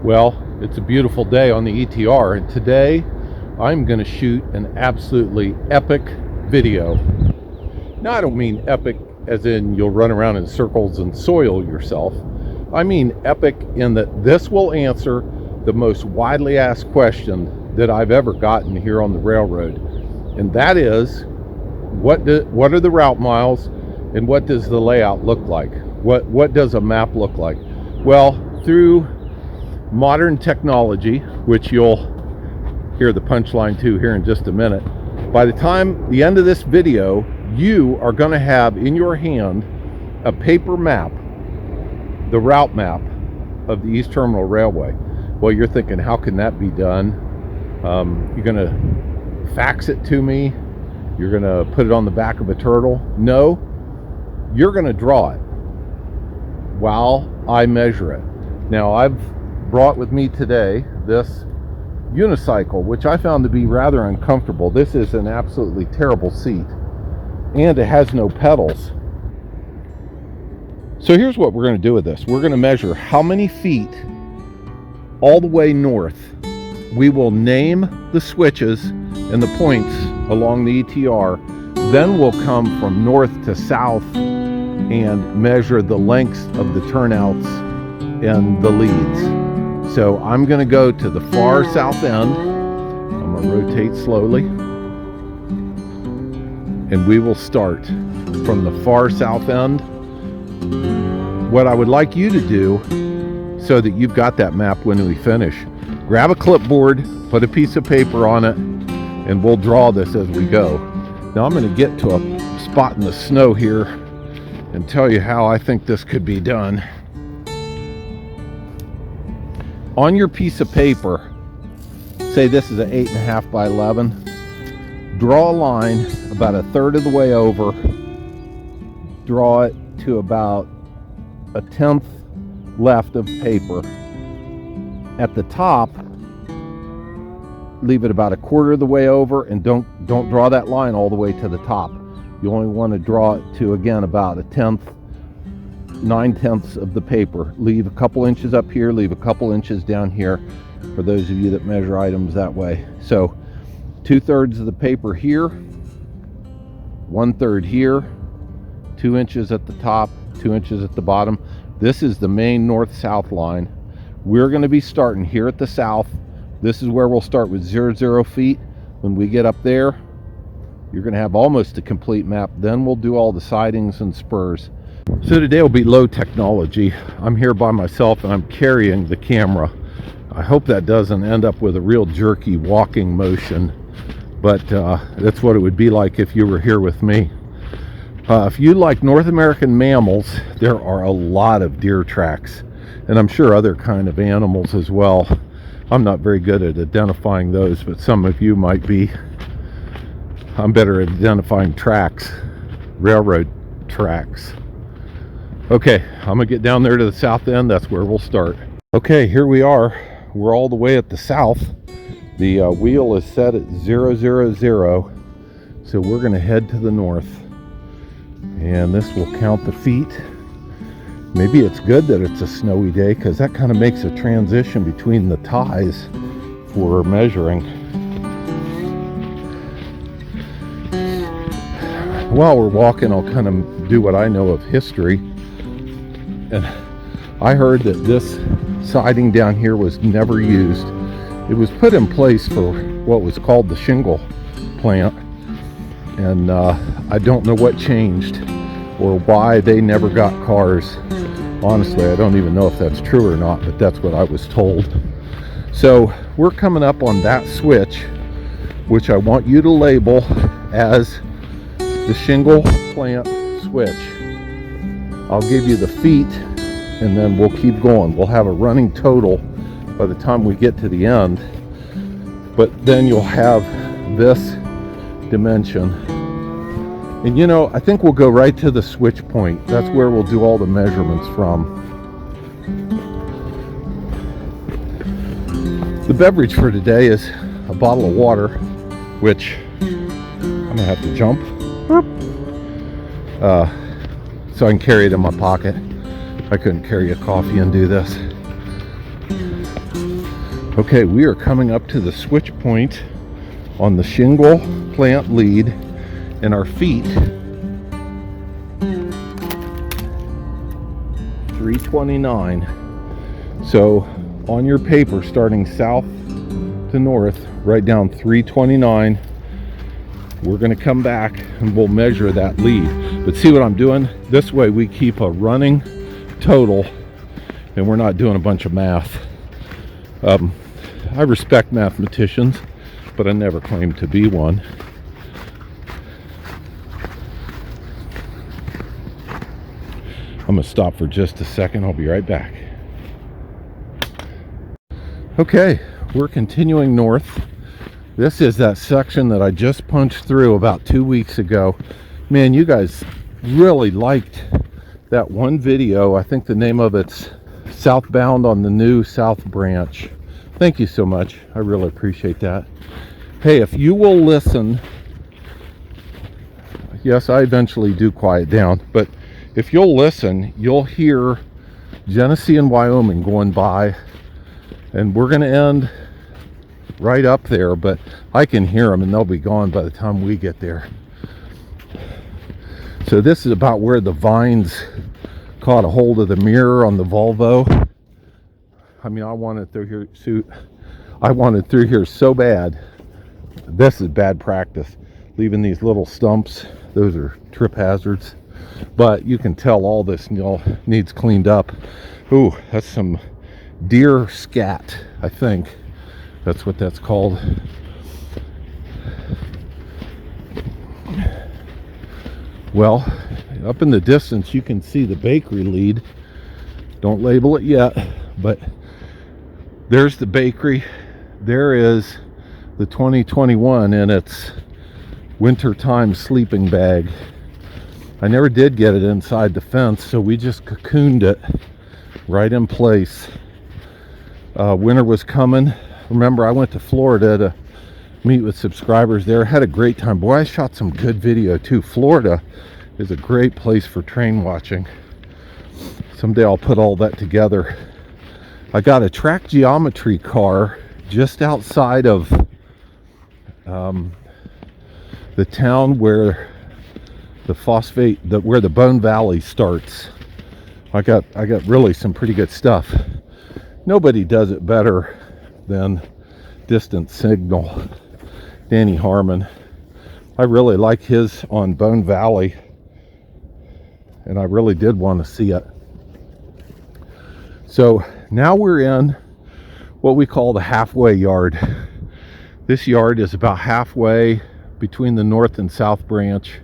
Well, it's a beautiful day on the ETR, and today I'm going to shoot an absolutely epic video. Now, I don't mean epic as in you'll run around in circles and soil yourself. I mean epic in that this will answer the most widely asked question that I've ever gotten here on the railroad, and that is, what are the route miles and what does the layout look like? What does a map look like? Well, through modern technology, which you'll hear the punchline to here in just a minute, by the time the end of this video, you are going to have in your hand a paper map, the route map of the East Terminal Railway. Well, you're thinking, how can that be done? You're going to fax it to me? You're going to put it on the back of a turtle? No, you're going to draw it while I measure it. Now, I've brought with me today this unicycle, which I found to be rather uncomfortable. This is an absolutely terrible seat, and it has no pedals. So here's what we're going to do with this. We're going to measure how many feet all the way north. We will name the switches and the points along the ETR. Then we'll come from north to south and measure the lengths of the turnouts and the leads. So I'm going to go to the far south end. I'm going to rotate slowly. And we will start from the far south end. What I would like you to do, so that you've got that map when we finish, grab a clipboard, put a piece of paper on it, and we'll draw this as we go. Now I'm going to get to a spot in the snow here and tell you how I think this could be done. On your piece of paper, say this is an 8.5 by 11, draw a line about a third of the way over, draw it to about a 1/10 left of paper. At the top, leave it about a quarter of the way over, and don't draw that line all the way to the top. You only want to draw it to, again, about a 1/10, 9/10 of the paper. Leave a couple inches up here, leave a couple inches down here for those of you that measure items that way. So 2/3 of the paper here, 1/3 here, 2 inches at the top, 2 inches at the bottom. This is the main north-south line. We're going to be starting here at the south. This is where we'll start with 0 feet. When we get up there, you're going to have almost a complete map. Then we'll do all the sidings and spurs. So today will be low technology. I'm here by myself and I'm carrying the camera. I hope that doesn't end up with a real jerky walking motion, but that's what it would be like if you were here with me. If you like North American mammals, there are a lot of deer tracks, and I'm sure other kind of animals as well. I'm not very good at identifying those, but some of you might be. I'm better at identifying tracks, railroad tracks. Okay, I'm gonna get down there to the south end. That's where we'll start. Okay, here we are. We're all the way at the south. The wheel is set at 000, so we're gonna head to the north. And this will count the feet. Maybe it's good that it's a snowy day, because that kind of makes a transition between the ties for measuring. While we're walking, I'll kind of do what I know of history. And I heard that this siding down here was never used. It was put in place for what was called the shingle plant. And I don't know what changed or why they never got cars. Honestly, I don't even know if that's true or not, but that's what I was told. So we're coming up on that switch, which I want you to label as the shingle plant switch. I'll give you the feet, and then we'll keep going. We'll have a running total by the time we get to the end, but then you'll have this dimension. And you know, I think we'll go right to the switch point. That's where we'll do all the measurements from. The beverage for today is a bottle of water, which I'm gonna have to jump so I can carry it in my pocket. I couldn't carry a coffee and do this. Okay, we are coming up to the switch point on the shingle plant lead, and our feet 329. So on your paper, starting south to north, write down 329. We're going to come back and we'll measure that lead. But see what I'm doing? This way we keep a running total and we're not doing a bunch of math. I respect mathematicians, but I never claimed to be one. I'm going to stop for just a second. I'll be right back. Okay, we're continuing north. This is that section that I just punched through about 2 weeks ago. Man, you guys really liked that one video. I think the name of it's Southbound on the New South Branch. Thank you so much. I really appreciate that. Hey, if you will listen, yes, I eventually do quiet down, but if you'll listen, you'll hear Genesee and Wyoming going by, and we're going to end right up there, but I can hear them and they'll be gone by the time we get there. So this is about where the vines caught a hold of the mirror on the Volvo. I mean, I wanted through here so bad. This is bad practice, leaving these little stumps. Those are trip hazards, but you can tell all this needs cleaned up. Ooh, that's some deer scat, I think that's what that's called. Well, up in the distance you can see the bakery lead. Don't label it yet, but there's the bakery. There is the 2021 in its wintertime sleeping bag. I never did get it inside the fence, so we just cocooned it right in place. Winter was coming. Remember, I went to Florida to meet with subscribers there. Had a great time. Boy, I shot some good video too. Florida is a great place for train watching. Someday I'll put all that together. I got a track geometry car just outside of the town where where the Bone Valley starts. I got really some pretty good stuff. Nobody does it better than Distant Signal, Danny Harmon. I really like his on Bone Valley, and I really did want to see it. So now we're in what we call the halfway yard. This yard is about halfway between the north and south branch.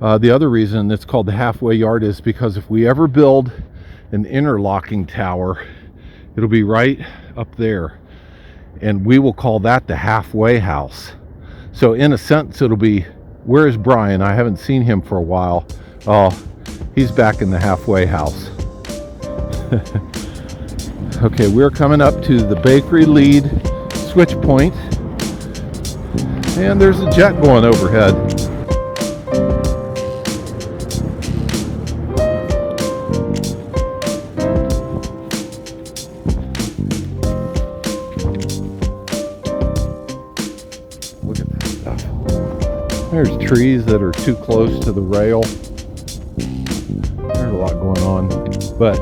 The other reason it's called the halfway yard is because if we ever build an interlocking tower, it'll be right up there, and we will call that the halfway house. So in a sense, it'll be, where is Brian? I haven't seen him for a while. Oh, he's back in the halfway house. Okay, we're coming up to the bakery lead switch point, and there's a jet going overhead. There's trees that are too close to the rail. There's a lot going on. But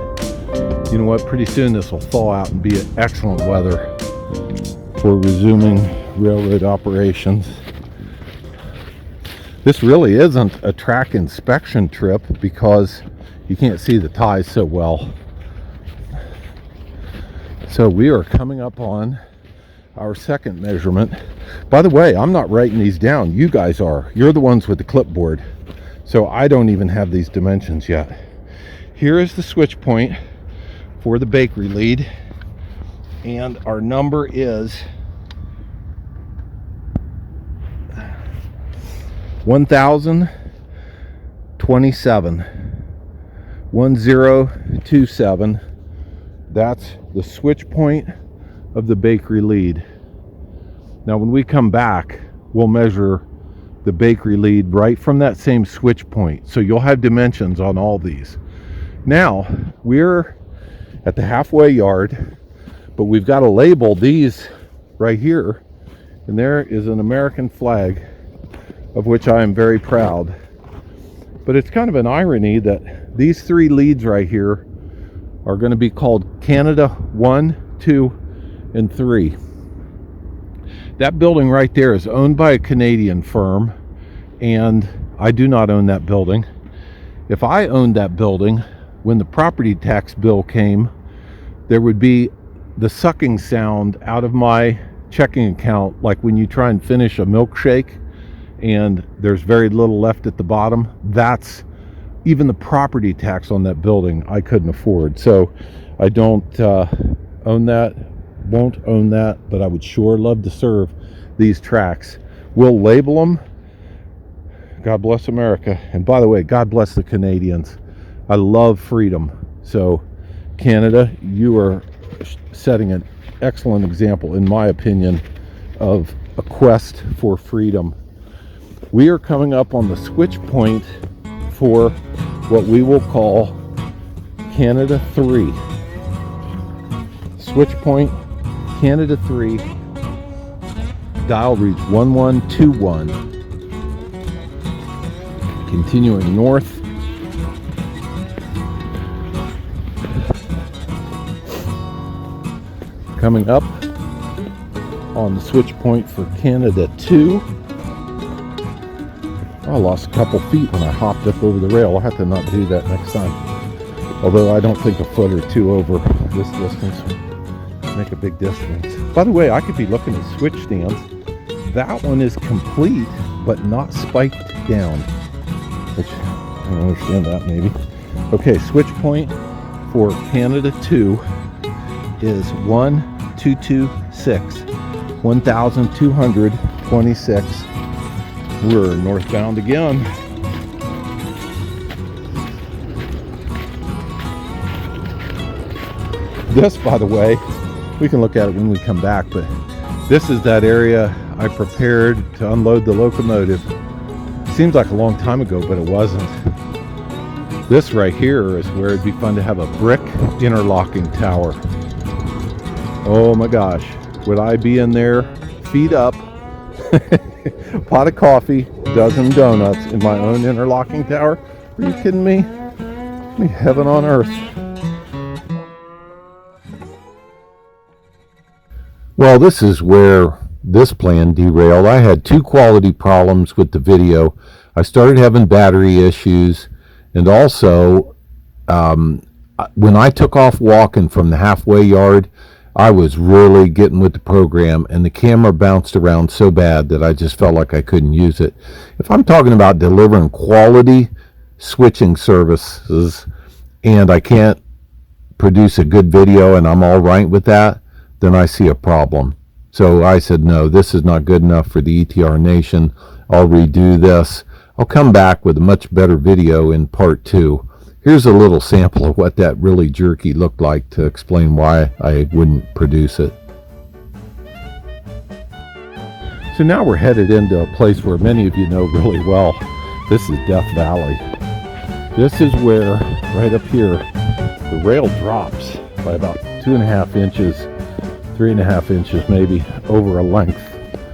you know what? Pretty soon this will thaw out and be excellent weather for resuming railroad operations. This really isn't a track inspection trip because you can't see the ties so well. So we are coming up on our second measurement. By the way, I'm not writing these down. You guys are. You're the ones with the clipboard. So I don't even have these dimensions yet. Here is the switch point for the bakery lead, and our number is 1027. 1027. That's the switch point of the bakery lead. Now when we come back, we'll measure the bakery lead right from that same switch point. So you'll have dimensions on all these. Now we're at the halfway yard. But we've got to label these right here, and there is an American flag, of which I am very proud. But it's kind of an irony that these 3 leads right here are going to be called Canada 1, 2, and 3. That building right there is owned by a Canadian firm, and I do not own that building. If I owned that building, when the property tax bill came, there would be the sucking sound out of my checking account, like when you try and finish a milkshake and there's very little left at the bottom. That's even the property tax on that building I couldn't afford. So I don't own that, won't own that, but I would sure love to serve these tracks. We'll label them. God bless America. And by the way, God bless the Canadians. I love freedom. So Canada, you are setting an excellent example, in my opinion, of a quest for freedom. We are coming up on the switch point for what we will call Canada 3. Switch point, Canada 3. Dial reads 1121. Continuing north. Coming up on the switch point for Canada 2. I lost a couple feet when I hopped up over the rail. I'll have to not do that next time. Although I don't think a foot or 2 over this distance make a big difference. By the way, I could be looking at switch stands. That one is complete, but not spiked down. Which, I don't understand that maybe. Okay, switch point for Canada 2 is 1226. 1226. We're northbound again. This, by the way, we can look at it when we come back, but this is that area I prepared to unload the locomotive. Seems like a long time ago, but it wasn't. This right here is where it'd be fun to have a brick interlocking tower. Oh my gosh, would I be in there, feet up, pot of coffee, dozen donuts in my own interlocking tower? Are you kidding me? Heaven on earth. Well, this is where this plan derailed. I had 2 quality problems with the video. I started having battery issues, and also when I took off walking from the halfway yard, I was really getting with the program, and the camera bounced around so bad that I just felt like I couldn't use it. If I'm talking about delivering quality switching services and I can't produce a good video and I'm all right with that, then I see a problem. So I said, no, this is not good enough for the ETR Nation. I'll redo this. I'll come back with a much better video in part 2. Here's a little sample of what that really jerky looked like to explain why I wouldn't produce it. So now we're headed into a place where many of you know really well. This is Death Valley. This is where, right up here, the rail drops by about 2.5 inches, 3.5 inches maybe, over a length.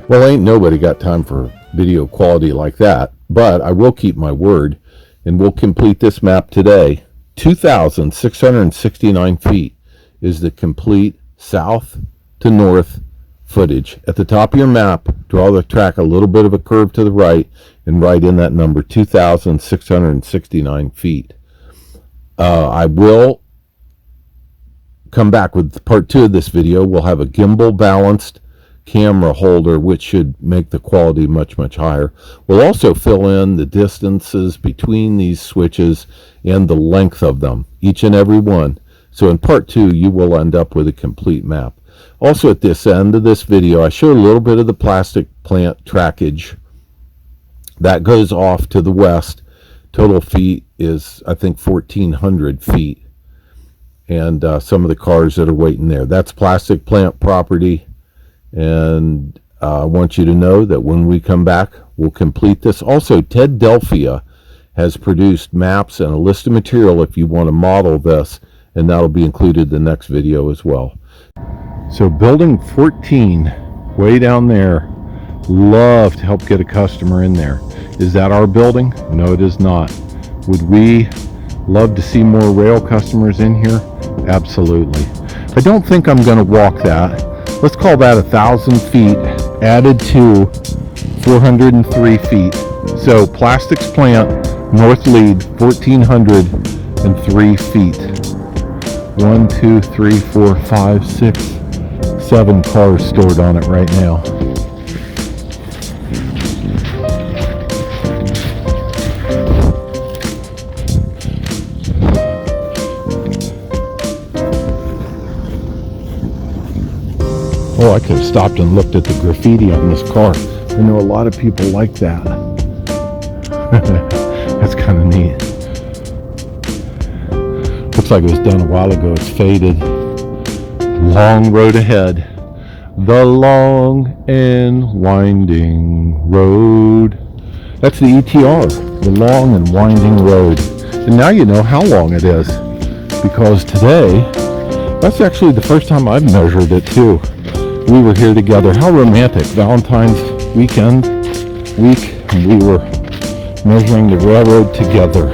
Well, ain't nobody got time for video quality like that, but I will keep my word, and we'll complete this map today. 2,669 feet is the complete south to north footage. At the top of your map, draw the track a little bit of a curve to the right and write in that number, 2,669 feet. I will come back with part 2 of this video. We'll have a gimbal balanced camera holder, which should make the quality much, much higher. We'll also fill in the distances between these switches and the length of them, each and every one. So in part 2, you will end up with a complete map. Also at this end of this video, I showed a little bit of the plastic plant trackage. That goes off to the west. Total feet is, I think, 1,400 feet. And some of the cars that are waiting there. That's plastic plant property. And I want you to know that when we come back, we'll complete this. Also, Ted Delphia has produced maps and a list of material if you want to model this, and that'll be included in the next video as well. So building 14, way down there, love to help get a customer in there. Is that our building? No, it is not. Would we love to see more rail customers in here? Absolutely. I don't think I'm going to walk that. Let's call that 1,000 feet added to 403 feet. So plastics plant, north lead, 1,403 feet. 1, 2, 3, 4, 5, 6, 7 cars stored on it right now. Oh, I could have stopped and looked at the graffiti on this car. I know a lot of people like that. That's kind of neat. Looks like it was done a while ago. It's faded. Long road ahead. The long and winding road. That's the ETR. The long and winding road. And now you know how long it is. Because today, that's actually the first time I've measured it too. We were here together. How romantic. Valentine's week, and we were measuring the railroad together.